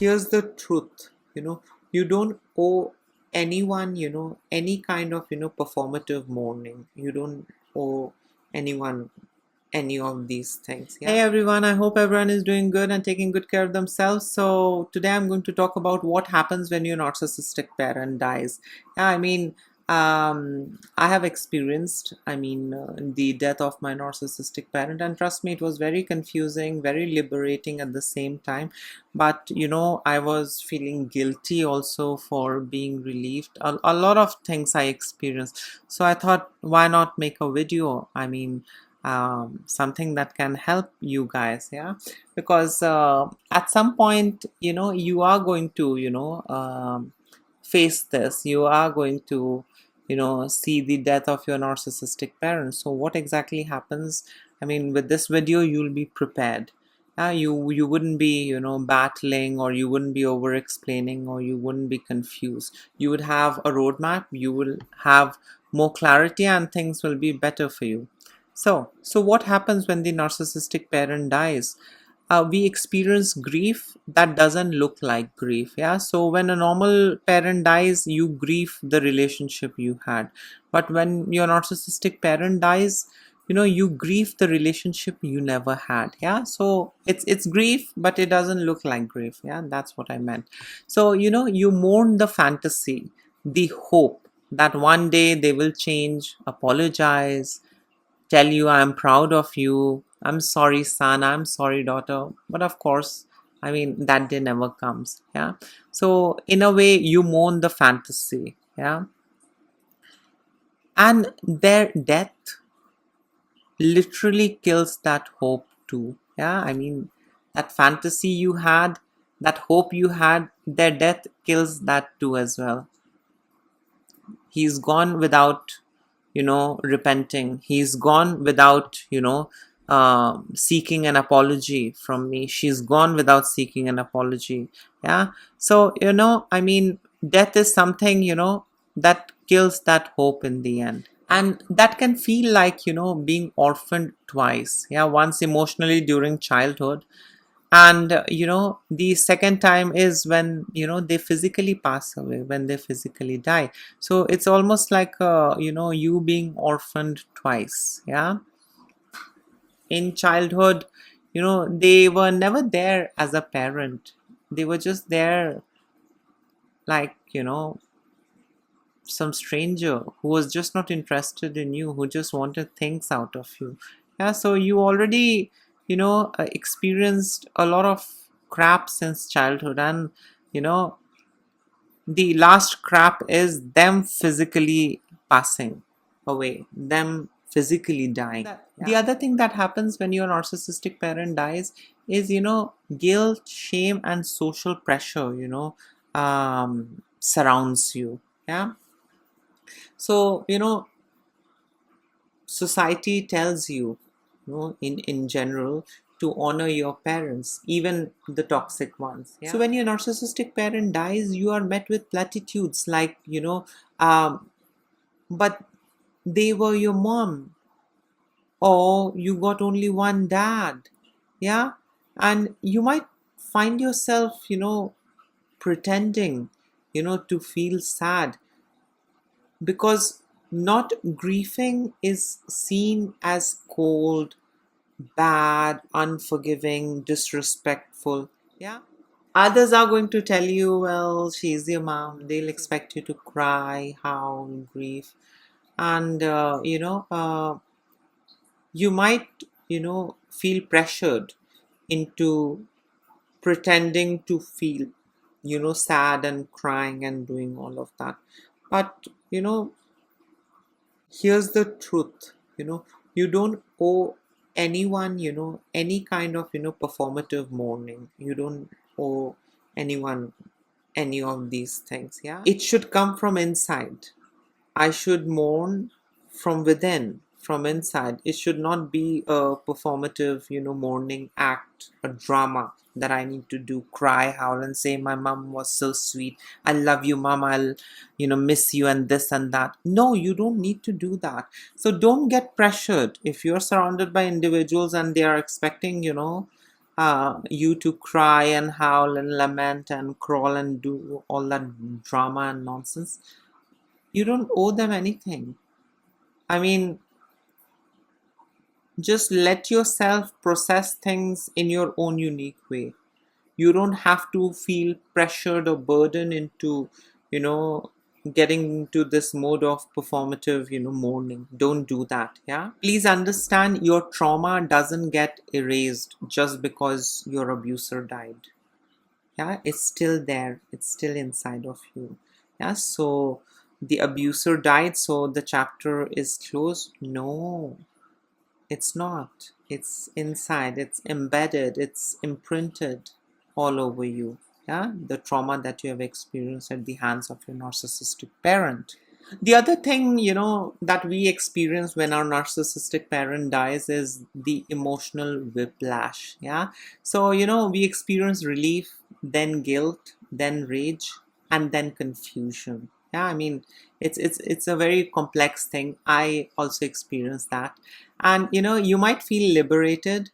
Here's the truth, you don't owe anyone, any kind of, performative mourning. You don't owe anyone any of these things. Yeah. Hey everyone, I hope everyone is doing good and taking good care of themselves. So today I'm going to talk about what happens when your narcissistic parent dies. Yeah, I have experienced, the death of my narcissistic parent, and trust me, it was very confusing, very liberating at the same time. But I was feeling guilty also for being relieved. A lot of things I experienced. So I thought, why not make a video? Something that can help you guys, yeah, because at some point, you are going to, face this. You are going to, see the death of your narcissistic parents. So what exactly happens? With this video, you'll be prepared. You wouldn't be, battling, or you wouldn't be over explaining, or you wouldn't be confused. You would have a roadmap. You will have more clarity, and things will be better for you. So what happens when the narcissistic parent dies? We experience grief that doesn't look like grief. Yeah. So when a normal parent dies, you grieve the relationship you had. But when your narcissistic parent dies, you grieve the relationship you never had. Yeah. So it's grief, but it doesn't look like grief. Yeah. That's what I meant. So you mourn the fantasy, the hope that one day they will change, apologize, tell you, I'm proud of you, I'm sorry son, I'm sorry daughter. But of course, that day never comes. Yeah. So in a way, you mourn the fantasy. Yeah. And their death literally kills that hope too. Yeah. That fantasy you had, that hope you had, their death kills that too as well. He's gone without, repenting. He's gone without, seeking an apology from me. She's gone without seeking an apology. Yeah. So death is something, that kills that hope in the end. And that can feel like, being orphaned twice. Yeah. Once emotionally during childhood, and the second time is when they physically pass away, when they physically die. So it's almost like you being orphaned twice. Yeah. In childhood, they were never there as a parent. They were just there, like, some stranger who was just not interested in you, who just wanted things out of you. Yeah. So you already, experienced a lot of crap since childhood, and you know the last crap is them physically passing away, them physically dying. The other thing that happens when your narcissistic parent dies is, guilt, shame, and social pressure, surrounds you. Yeah. So, society tells you, in general, to honor your parents, even the toxic ones. Yeah? So when your narcissistic parent dies, you are met with platitudes like, but they were your mom, or you got only one dad. Yeah. And you might find yourself, pretending, to feel sad, because not grieving is seen as cold, bad, unforgiving, disrespectful. Yeah. Others are going to tell you, well, she's your mom. They'll expect you to cry, howl, grieve. And, you might, feel pressured into pretending to feel, sad and crying and doing all of that. But, here's the truth, you don't owe anyone, any kind of, performative mourning. You don't owe anyone any of these things. Yeah. It should come from inside. I should mourn from within, from inside. It should not be a performative, mourning act, a drama that I need to do, cry, howl, and say, my mom was so sweet. I love you, mom. I'll, miss you, and this and that. No, you don't need to do that. So don't get pressured if you're surrounded by individuals and they are expecting, you to cry and howl and lament and crawl and do all that drama and nonsense. You don't owe them anything. I mean, just let yourself process things in your own unique way. You don't have to feel pressured or burdened into, you know, getting into this mode of performative, mourning. Don't do that. Yeah. Please understand, your trauma doesn't get erased just because your abuser died. Yeah. It's still there, it's still inside of you. Yeah. So the abuser died, so the chapter is closed. No, it's not. It's inside, it's embedded, it's imprinted all over you. Yeah, the trauma that you have experienced at the hands of your narcissistic parent. The other thing, that we experience when our narcissistic parent dies is the emotional whiplash. Yeah. So, we experience relief, then guilt, then rage, and then confusion. Yeah. I mean, it's a very complex thing. I also experienced that. And, you might feel liberated,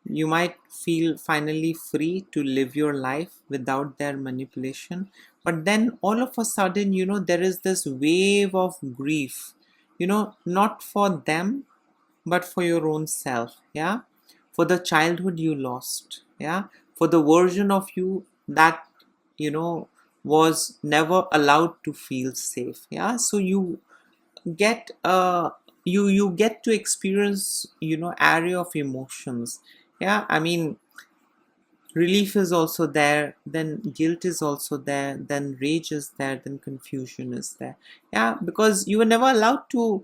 you might feel finally free to live your life without their manipulation. But then all of a sudden, there is this wave of grief, not for them, but for your own self. Yeah. For the childhood you lost. Yeah. For the version of you that, you know, was never allowed to feel safe. Yeah. So get you get to experience, area of emotions. Yeah. I mean, relief is also there, then guilt is also there, then rage is there, then confusion is there. Yeah, because you were never allowed to,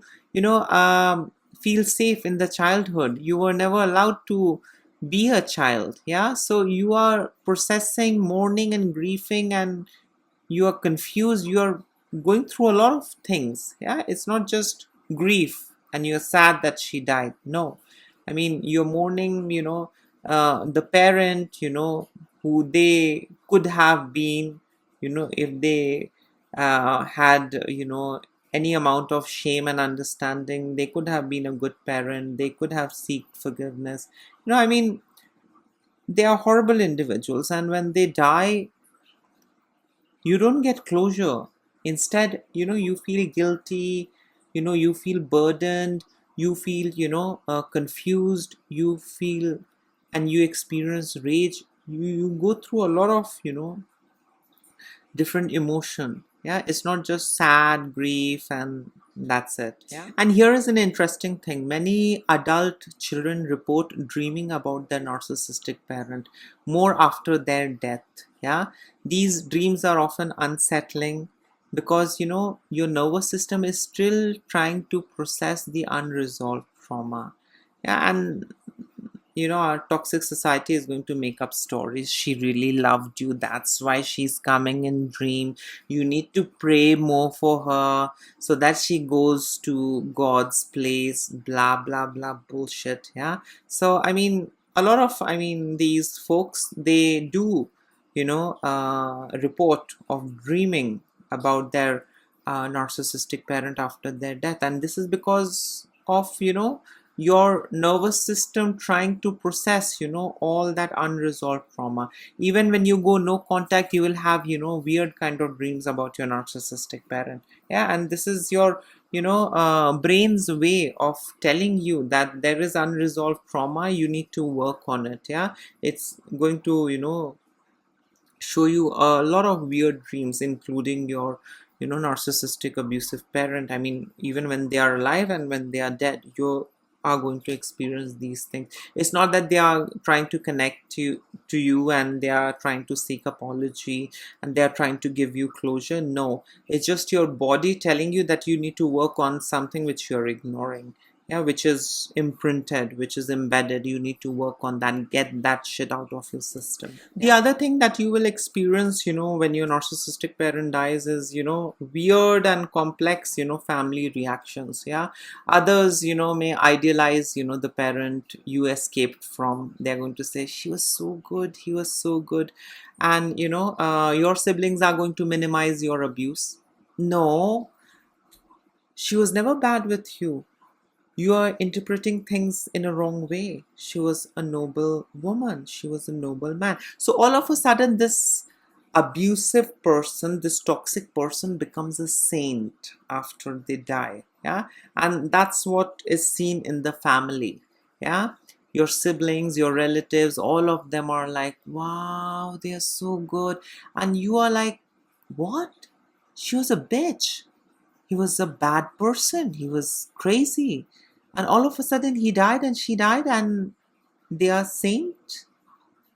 feel safe in the childhood. You were never allowed to be a child. Yeah, so you are processing mourning and grieving, and you are confused, you are going through a lot of things. Yeah, it's not just grief and you're sad that she died. No, I mean, you're mourning, the parent, who they could have been, if they had, any amount of shame and understanding. They could have been a good parent, they could have seek forgiveness. I mean, they are horrible individuals, and when they die, you don't get closure. Instead, you feel guilty, you feel burdened, you feel, confused, you feel, and you experience rage. You go through a lot of, different emotion. Yeah, it's not just sad grief and that's it. Yeah. And here is an interesting thing: many adult children report dreaming about their narcissistic parent more after their death. Yeah, these dreams are often unsettling because, your nervous system is still trying to process the unresolved trauma. Yeah. And our toxic society is going to make up stories. She really loved you, that's why she's coming in dream. You need to pray more for her so that she goes to God's place, blah blah blah bullshit. Yeah. So I mean, a lot of, these folks, they do, report of dreaming about their narcissistic parent after their death. And this is because of, your nervous system trying to process, all that unresolved trauma. Even when you go no contact, you will have, weird kind of dreams about your narcissistic parent. Yeah. And this is your, brain's way of telling you that there is unresolved trauma, you need to work on it. Yeah. It's going to, show you a lot of weird dreams, including your, narcissistic abusive parent. I mean, even when they are alive and when they are dead, you are going to experience these things. It's not that they are trying to connect to you and they are trying to seek apology and they are trying to give you closure. No, it's just your body telling you that you need to work on something which you're ignoring. Yeah, which is imprinted, which is embedded. You need to work on that and get that shit out of your system. The other thing that you will experience, when your narcissistic parent dies is, weird and complex, family reactions. Yeah. Others, may idealize, the parent you escaped from. They're going to say, she was so good, he was so good. And, your siblings are going to minimize your abuse. No, she was never bad with you. You are interpreting things in a wrong way. She was a noble woman, she was a noble man. So all of a sudden, this abusive person, this toxic person, becomes a saint after they die. Yeah. And that's what is seen in the family. Yeah. Your siblings, your relatives, all of them are like, wow, they are so good. And you are like, what? She was a bitch. He was a bad person. He was crazy. And all of a sudden he died and she died and they are saint.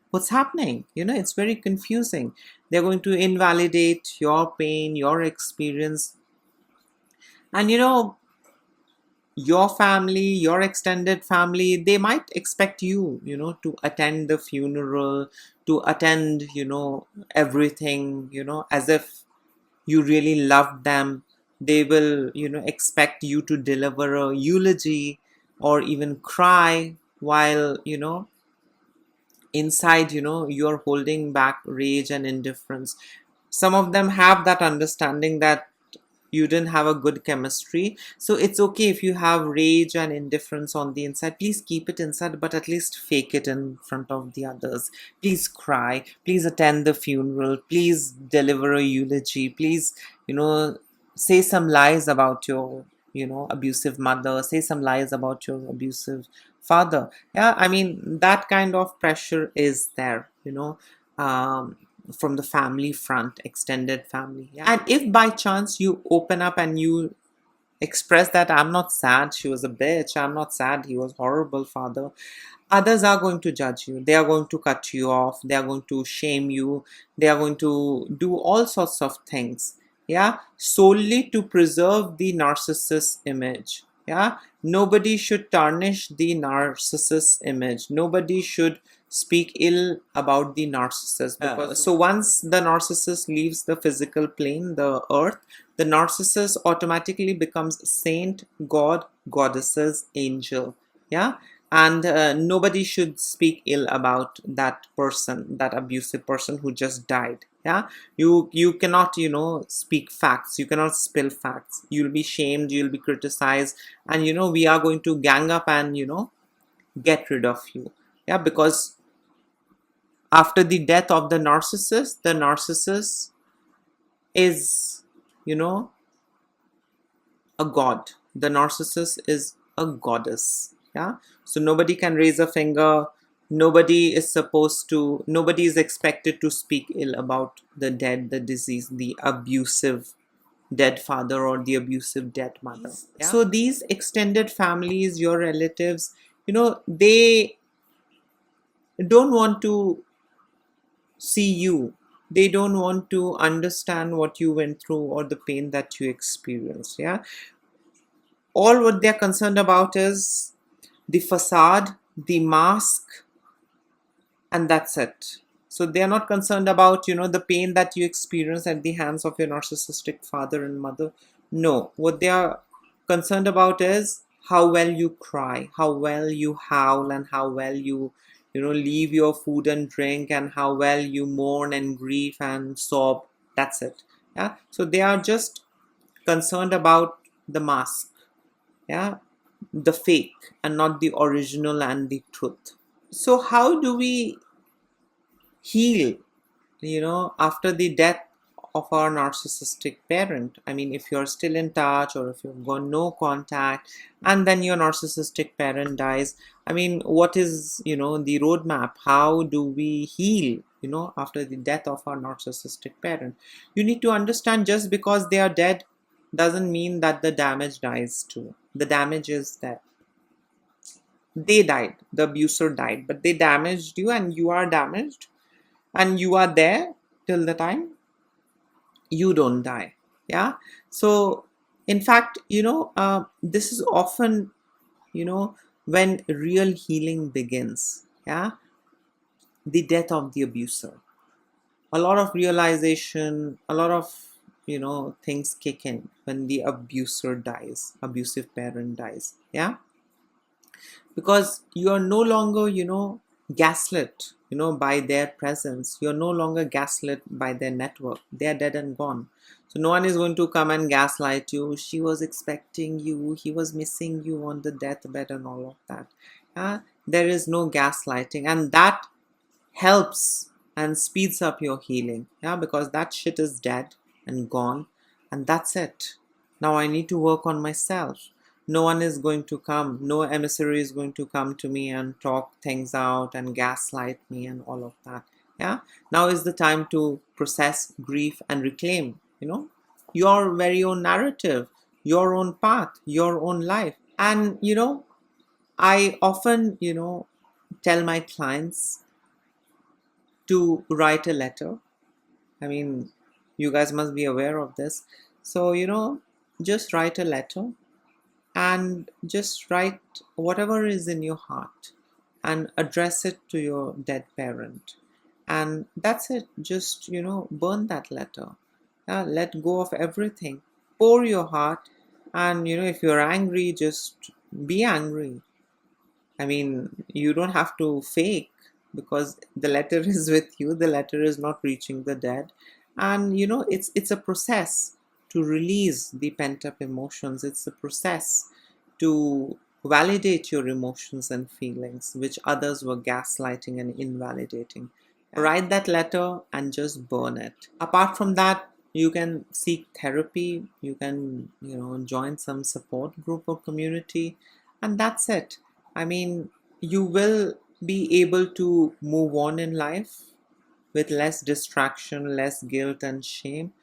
What's happening? It's very confusing. They're going to invalidate your pain, your experience. And your family, your extended family, they might expect you, to attend the funeral, to attend, everything, as if you really love them. They will expect you to deliver a eulogy or even cry while inside you're holding back rage and indifference. Some of them have that understanding that you didn't have a good chemistry, so it's okay if you have rage and indifference on the inside. Please keep it inside, but at least fake it in front of the others. Please cry, please attend the funeral, please deliver a eulogy, please say some lies about your abusive mother, say some lies about your abusive father. Yeah, I mean, that kind of pressure is there, from the family front, extended family. Yeah. And if by chance you open up and you express that, I'm not sad she was a bitch, I'm not sad he was horrible father, others are going to judge you. They are going to cut you off, they are going to shame you, they are going to do all sorts of things, yeah, solely to preserve the narcissist image. Yeah, nobody should tarnish the narcissist image, nobody should speak ill about the narcissist, because so once the narcissist leaves the physical plane, the earth, the narcissist automatically becomes saint, god, goddesses, angel. Yeah. And nobody should speak ill about that person, that abusive person who just died. Yeah. You cannot speak facts, you cannot spill facts, you'll be shamed, you'll be criticized, and we are going to gang up and get rid of you. Yeah, because after the death of the narcissist is a god. The narcissist is a goddess. Yeah. So nobody can raise a finger, nobody is expected to speak ill about the dead, the deceased, the abusive dead father or the abusive dead mother. Yeah. So these extended families, your relatives, they don't want to see you, they don't want to understand what you went through or the pain that you experienced. Yeah. All what they're concerned about is the facade, the mask, and that's it. So they are not concerned about the pain that you experience at the hands of your narcissistic father and mother. No, what they are concerned about is how well you cry, how well you howl, and how well you leave your food and drink, and how well you mourn and grieve and sob. That's it. Yeah. So they are just concerned about the mask. Yeah, the fake and not the original and the truth. So how do we heal after the death of our narcissistic parent? I mean, if you're still in touch or if you've got no contact and then your narcissistic parent dies, I mean, what is the roadmap? How do we heal after the death of our narcissistic parent? You need to understand, just because they are dead doesn't mean that the damage dies too. The damage is there. They died, the abuser died, but they damaged you and you are damaged, and you are there till the time you don't die. Yeah. So in fact, this is often when real healing begins. Yeah. The death of the abuser, a lot of realization, a lot of things kick in when the abuser dies, abusive parent dies. Yeah. Because you are no longer gaslit, by their presence. You're no longer gaslit by their network. They're dead and gone. So no one is going to come and gaslight you. She was expecting you. He was missing you on the deathbed and all of that. There is no gaslighting, and that helps and speeds up your healing. Yeah, because that shit is dead and gone, and that's it. Now I need to work on myself. No one is going to come, no emissary is going to come to me and talk things out and gaslight me and all of that. Yeah, now is the time to process grief and reclaim, your very own narrative, your own path, your own life. And I often tell my clients to write a letter. I mean, you guys must be aware of this. So, just write a letter and just write whatever is in your heart and address it to your dead parent. And that's it. Just, burn that letter. Let go of everything. Pour your heart. And, if you're angry, just be angry. I mean, you don't have to fake, because the letter is with you. The letter is not reaching the dead. And it's a process to release the pent up emotions. It's a process to validate your emotions and feelings, which others were gaslighting and invalidating. Write that letter and just burn it. Apart from that, you can seek therapy. You can join some support group or community, and that's it. I mean, you will be able to move on in life with less distraction, less guilt and shame.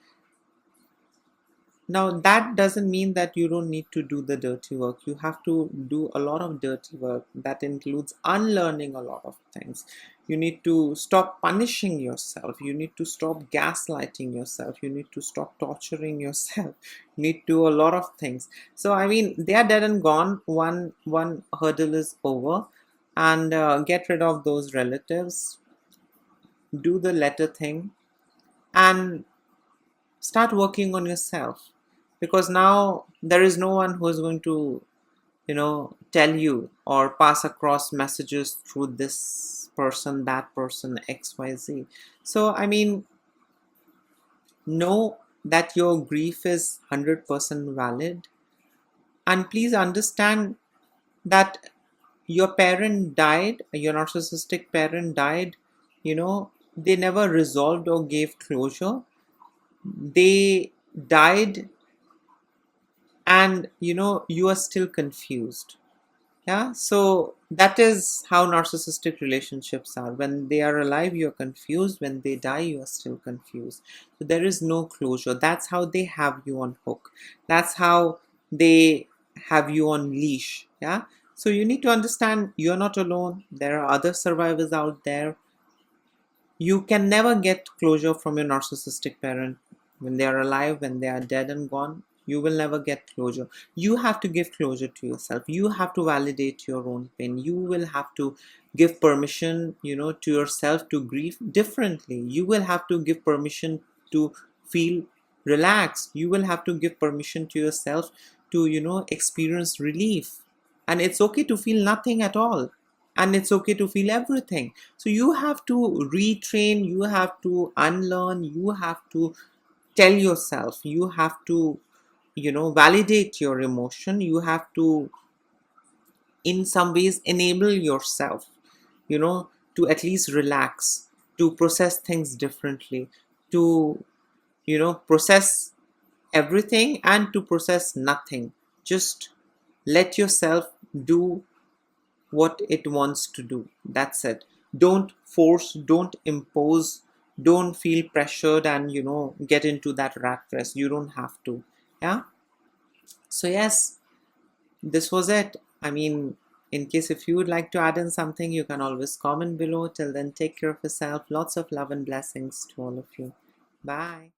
Now, that doesn't mean that you don't need to do the dirty work. You have to do a lot of dirty work. That includes unlearning a lot of things. You need to stop punishing yourself. You need to stop gaslighting yourself. You need to stop torturing yourself. You need to do a lot of things. So, I mean, they are dead and gone. One hurdle is over. And get rid of those relatives. Do the letter thing. And start working on yourself, because now there is no one who is going to tell you or pass across messages through this person, that person, XYZ. So I mean, know that your grief is 100% valid, and please understand that your parent died, your narcissistic parent died, they never resolved or gave closure. They died, and you are still confused. Yeah, so that is how narcissistic relationships are. When they are alive, you're confused. When they die, you are still confused. So there is no closure. That's how they have you on hook. That's how they have you on leash. Yeah, so you need to understand you're not alone. There are other survivors out there. You can never get closure from your narcissistic parent. When they are alive, when they are dead and gone, you will never get closure. You have to give closure to yourself. You have to validate your own pain. You will have to give permission, to yourself to grieve differently. You will have to give permission to feel relaxed. You will have to give permission to yourself to, experience relief. And it's okay to feel nothing at all. And it's okay to feel everything. So you have to retrain, you have to unlearn, you have to tell yourself, you have to validate your emotion. You have to in some ways enable yourself to at least relax, to process things differently, to process everything and to process nothing. Just let yourself do what it wants to do. That's it. Don't force, don't impose, don't feel pressured and get into that rat race. You don't have to. Yeah. So yes, this was it. I mean, in case if you would like to add in something, you can always comment below. Till then, take care of yourself. Lots of love and blessings to all of you. Bye.